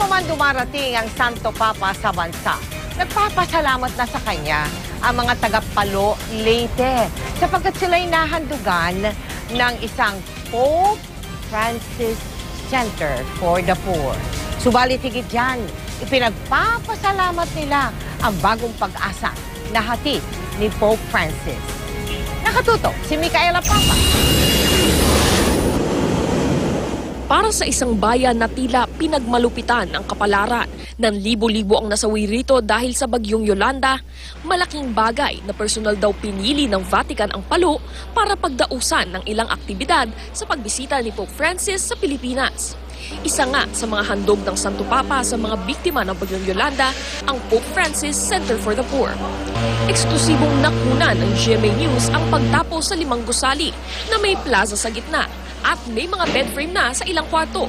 man dumarating ang Santo Papa sa bansa, nagpapasalamat na sa kanya ang mga taga-Palo, Leyte sapagkat sila'y nahandugan ng isang Pope Francis Center for the Poor. Subalit higit dyan, ipinagpapasalamat nila ang bagong pag-asa na hatid ni Pope Francis. Nakatutok si Micaela Papa. Para sa isang bayan na tila pinagmalupitan ang kapalaran ng libo-libo ang nasawi rito dahil sa bagyong Yolanda, malaking bagay na personal daw pinili ng Vatican ang Palo para pagdausan ng ilang aktibidad sa pagbisita ni Pope Francis sa Pilipinas. Isa nga sa mga handog ng Santo Papa sa mga biktima ng bagyong Yolanda ang Pope Francis Center for the Poor. Eksklusibong nakunan ng GMA News ang pagtapos sa 5 gusali na may plaza sa gitna at may mga bed frame na sa ilang kwarto.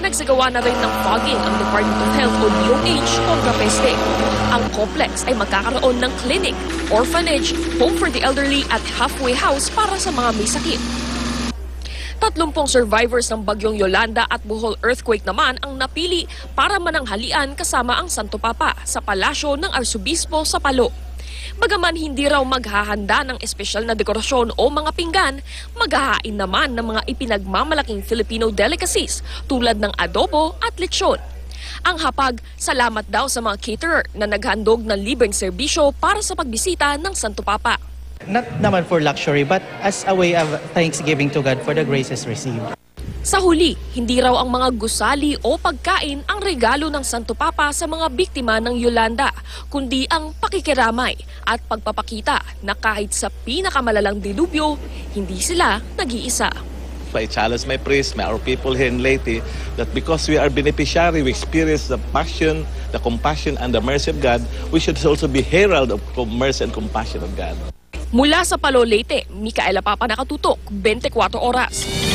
Nagsagawa na rin ng fogging ang Department of Health o DOH kontra peste. Ang complex ay magkakaroon ng clinic, orphanage, home for the elderly at halfway house para sa mga may sakit. 30 survivors ng bagyong Yolanda at Bohol earthquake naman ang napili para mananghalian kasama ang Santo Papa sa palasyo ng Arsobispo sa Palo. Bagaman hindi raw maghahanda ng espesyal na dekorasyon o mga pinggan, maghahain naman ng mga ipinagmamalaking Filipino delicacies tulad ng adobo at lechon. Ang hapag, salamat daw sa mga caterer na naghandog ng libreng serbisyo para sa pagbisita ng Santo Papa. Not naman for luxury, but as a way of thanksgiving to God for the graces received. Sa huli, hindi raw ang mga gusali o pagkain ang regalo ng Santo Papa sa mga biktima ng Yolanda, kundi ang pakikiramay at pagpapakita na kahit sa pinakamalalang dilubyo, hindi sila nag-iisa. I challenge my priest, our people here in Leyte, that because we are beneficiary, we experience the passion, the compassion, and the mercy of God, we should also be herald of mercy and compassion of God. Mula sa Palo, Leyte, Micaela Papa, Nakatutok, 24 Oras.